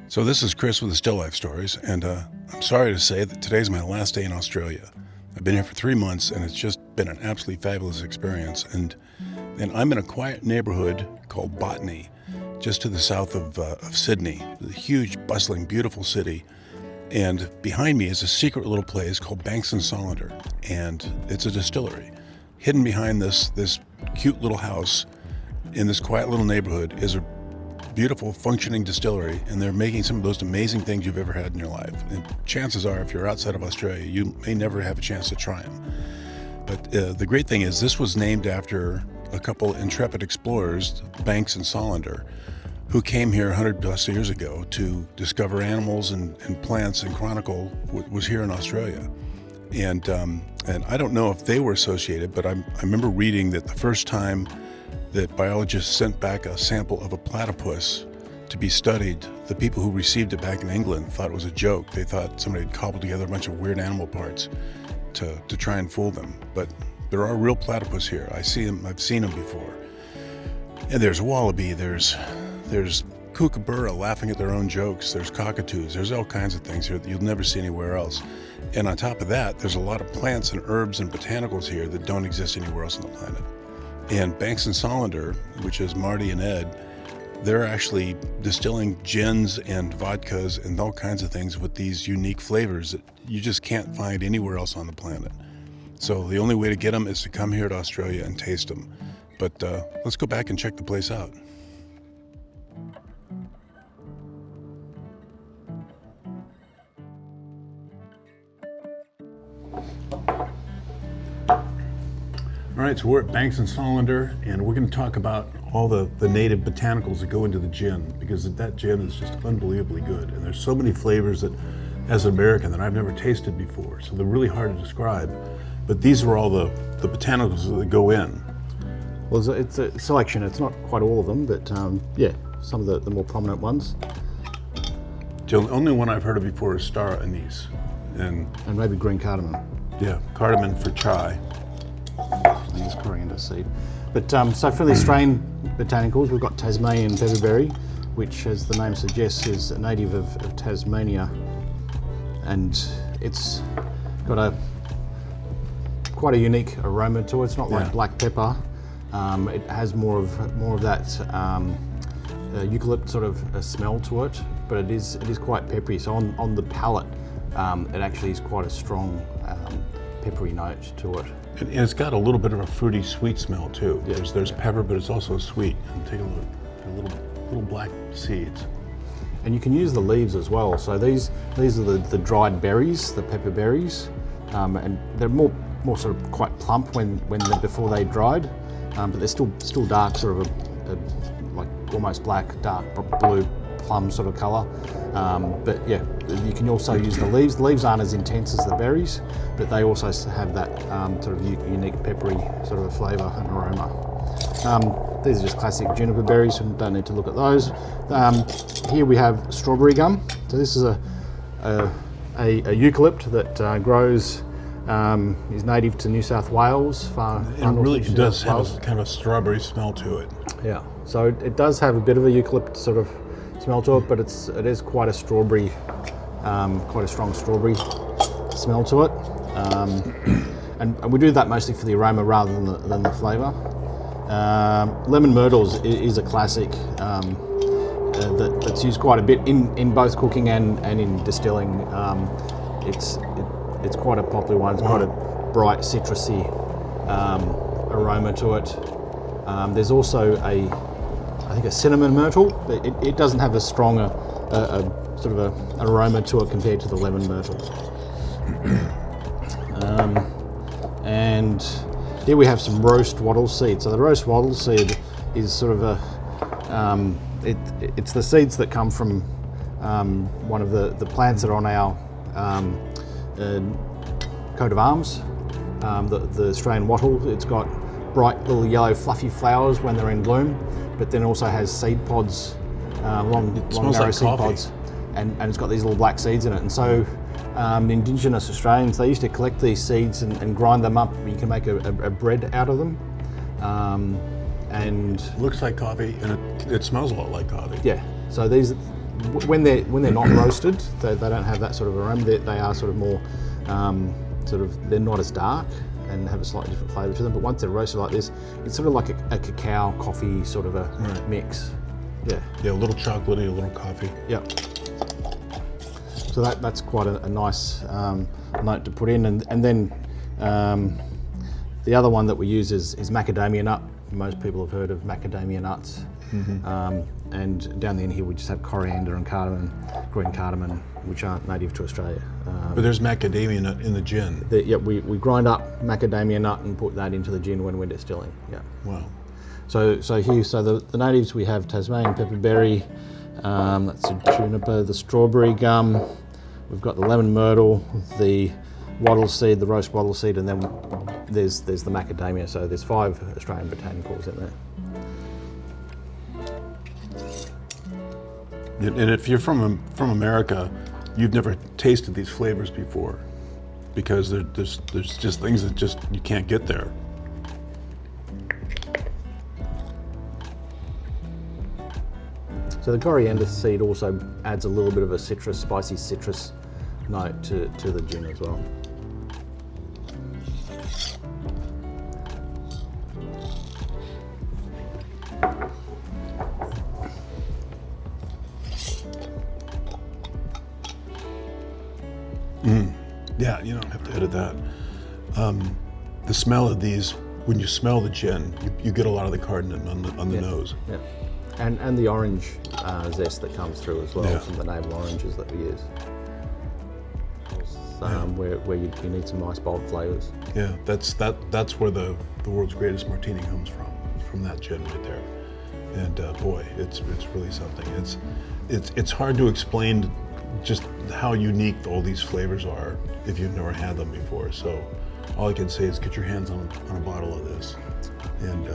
So this is Chris with the Still Life Stories, and I'm sorry to say that today's my last day in Australia. I've been here for 3 months, and it's just been an absolutely fabulous experience. And I'm in a quiet neighborhood called Botany, just to the south of Sydney, a huge, bustling, beautiful city. And behind me is a secret little place called Banks and Solander, and it's a distillery. Hidden behind this cute little house in this quiet little neighborhood is a beautiful functioning distillery, and they're making some of those amazing things you've ever had in your life. And chances are, if you're outside of Australia, you may never have a chance to try them. But the great thing is this was named after a couple intrepid explorers, Banks and Solander, who came here 100 plus years ago to discover animals and plants and chronicle what was here in Australia. And I don't know if they were associated, but I remember reading that the first time that biologists sent back a sample of a platypus to be studied, the people who received it back in England thought it was a joke. They thought somebody had cobbled together a bunch of weird animal parts to try and fool them. But there are real platypus here. I've seen them before. And there's wallaby, there's kookaburra laughing at their own jokes, there's cockatoos, there's all kinds of things here that you'll never see anywhere else. And on top of that, there's a lot of plants and herbs and botanicals here that don't exist anywhere else on the planet. And Banks and Solander, which is Marty and Ed, they're actually distilling gins and vodkas and all kinds of things with these unique flavors that you just can't find anywhere else on the planet. So the only way to get them is to come here to Australia and taste them. But let's go back and check the place out. All right, so we're at Banks and Solander, and we're going to talk about all the native botanicals that go into the gin, because that gin is just unbelievably good. And there's so many flavors that, as an American, that I've never tasted before, so they're really hard to describe. But these are all the botanicals that go in. Well, it's a selection. It's not quite all of them, but yeah, some of the more prominent ones. The only one I've heard of before is star anise. And maybe green cardamom. Yeah, cardamom for chai. Use coriander seed. But so for the Australian botanicals, we've got Tasmanian pepperberry, which, as the name suggests, is a native of Tasmania, and it's got quite a unique aroma to it. It's not like black pepper. It has more of that eucalypt sort of a smell to it, but it is quite peppery. So on the palate, it actually is quite a strong peppery note to it. And it's got a little bit of a fruity, sweet smell too. Yeah. There's pepper, but it's also sweet. And take a look, little black seeds. And you can use the leaves as well. So these are the dried berries, the pepper berries, and they're more sort of quite plump before they dried, but they're still dark, sort of a like almost black, dark blue plum sort of colour. But yeah, you can also use the leaves. The leaves aren't as intense as the berries, but they also have that sort of unique peppery sort of a flavour and aroma. These are just classic juniper berries, so don't need to look at those. Here we have strawberry gum. So this is a eucalypt that grows, is native to New South Wales. It really does have a kind of strawberry smell to it. Yeah, so it does have a bit of a eucalypt sort of smell to it, but it is quite a strawberry, quite a strong strawberry smell to it. And we do that mostly for the aroma rather than the flavour. Lemon myrtle is a classic that's used quite a bit in both cooking and in distilling. It's quite a popular one. It's quite a bright citrusy aroma to it. There's also I think a cinnamon myrtle, but it doesn't have as strong a sort of an aroma to it compared to the lemon myrtle. And here we have some roast wattle seed. So the roast wattle seed is sort of it's the seeds that come from one of the plants that are on our coat of arms, the Australian wattle. It's got bright little yellow fluffy flowers when they're in bloom, but then also has seed pods, long narrow like seed coffee. pods, and it's got these little black seeds in it. And so Indigenous Australians, they used to collect these seeds and grind them up. You can make a bread out of them. And looks like coffee, and it smells a lot like coffee. yeah, so these when they're not roasted, they don't have that sort of aroma. They are sort of more they're not as dark and have a slightly different flavour to them. But once they're roasted like this, it's sort of like a cacao coffee sort of a mix. Yeah. Yeah, a little chocolatey, a little coffee. Yep. So that's quite a nice note to put in, and then the other one that we use is macadamia nut. Most people have heard of macadamia nuts. And down the end here we just have coriander and cardamom, green cardamom, which aren't native to Australia. But there's macadamia nut in the gin. We grind up macadamia nut and put that into the gin when we're distilling. Yeah. Wow. So the natives we have Tasmanian pepperberry, that's a juniper, the strawberry gum, we've got the lemon myrtle, the wattle seed, the roast wattle seed, and then there's the macadamia. So there's 5 Australian botanicals in there. And if you're from America, you've never tasted these flavors before, because there's just things that just you can't get there. So the coriander seed also adds a little bit of a spicy citrus note to the gin as well. Yeah, you don't have to edit that. The smell of these, when you smell the gin, you get a lot of the cardamom on the nose. Yeah. And the orange zest that comes through as well from the navel oranges that we use. Where you need some nice bold flavours. Yeah, that's where the world's greatest martini comes from that gin right there. And boy, it's really something. It's hard to explain just how unique all these flavors are if you've never had them before. So all I can say is get your hands on a bottle of this. And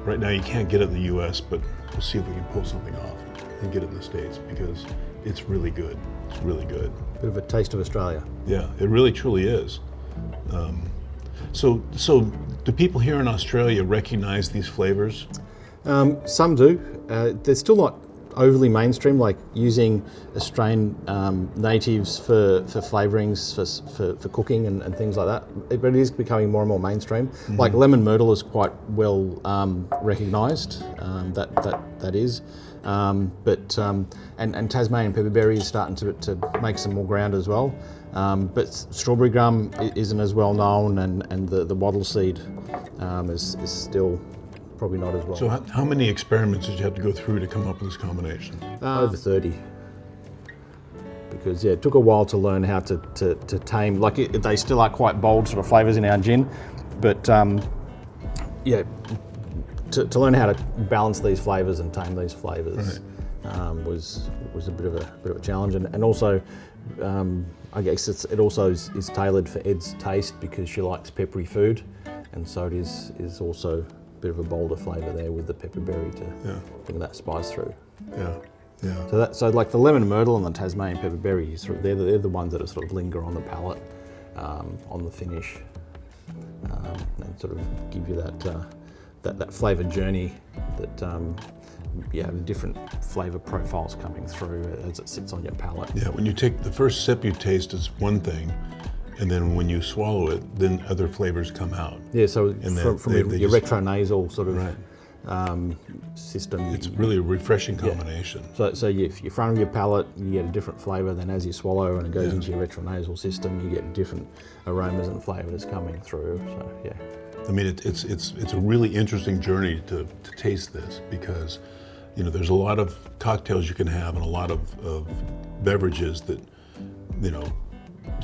right now you can't get it in the US, but we'll see if we can pull something off and get it in the States, because it's really good. It's really good. Bit of a taste of Australia. Yeah, it really truly is. So do people here in Australia recognize these flavors? Some do. They're still not overly mainstream, like using Australian natives for flavourings for cooking and things like that. But it is becoming more and more mainstream. Mm-hmm. Like lemon myrtle is quite well recognised. That is. And Tasmanian pepperberry is starting to make some more ground as well. But strawberry gum isn't as well known, and the wattle seed is still probably not as well. So how many experiments did you have to go through to come up with this combination? Over 30. Because it took a while to learn how to tame, they still are quite bold sort of flavours in our gin, but to learn how to balance these flavours and tame these flavours was a bit of a challenge, and also I guess it also is tailored for Ed's taste, because she likes peppery food, and so it is also a bit of a bolder flavour there with the pepperberry to bring that spice through. Yeah. Yeah. So like the lemon myrtle and the Tasmanian pepperberry, they're the ones that sort of linger on the palate, on the finish, and sort of give you that flavour journey that the different flavour profiles coming through as it sits on your palate. Yeah, when you take the first sip, you taste is one thing, and then when you swallow it, then other flavors come out. Yeah, so from your retronasal sort of system. It's really a refreshing combination. Yeah. So your front of your palate, you get a different flavour. Then as you swallow and it goes into your retronasal system, you get different aromas and flavours coming through. So yeah. I mean, it's a really interesting journey to taste this, because there's a lot of cocktails you can have and a lot of beverages that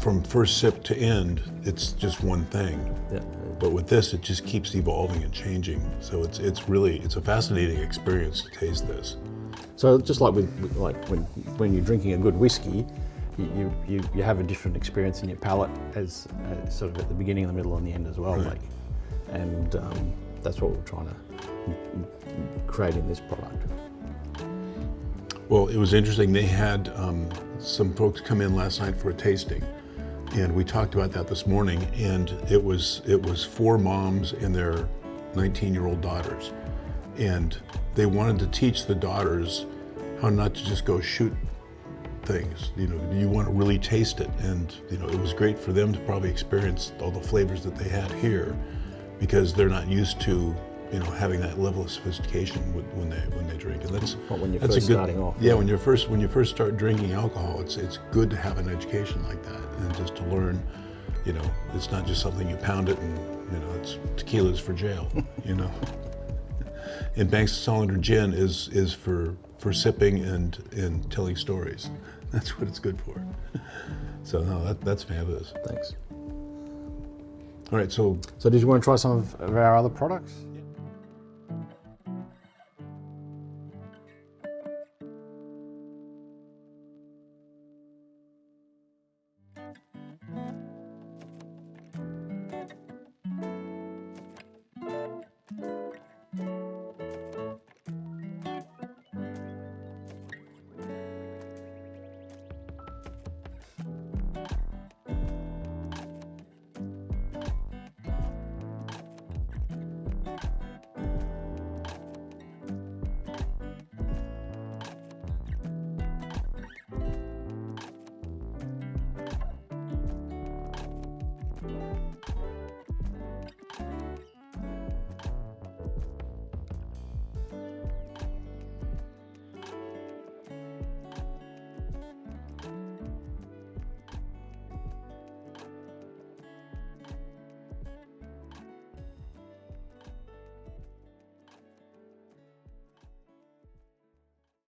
from first sip to end, it's just one thing. Yeah. But with this, it just keeps evolving and changing. So it's a fascinating experience to taste this. So just like when you're drinking a good whiskey, you have a different experience in your palate as sort of at the beginning, the middle, and the end as well. Right. And that's what we're trying to create in this product. Well, it was interesting. They had some folks come in last night for a tasting, and we talked about that this morning. And it was 4 moms and their 19-year-old daughters, and they wanted to teach the daughters how not to just go shoot things. You know, you want to really taste it, and you know, it was great for them to probably experience all the flavors that they had here, because they're not used to, you know, having that level of sophistication when they drink. And that's when you're that's first a good, starting off. Yeah, when you first start drinking alcohol, it's good to have an education like that, and just to learn. You know, it's not just something you pound it and, you know, it's tequila's for jail, you know. And Banks' Solander Gin is for sipping and telling stories. That's what it's good for. So no, that's fabulous. Thanks. All right, so So did you want to try some of our other products?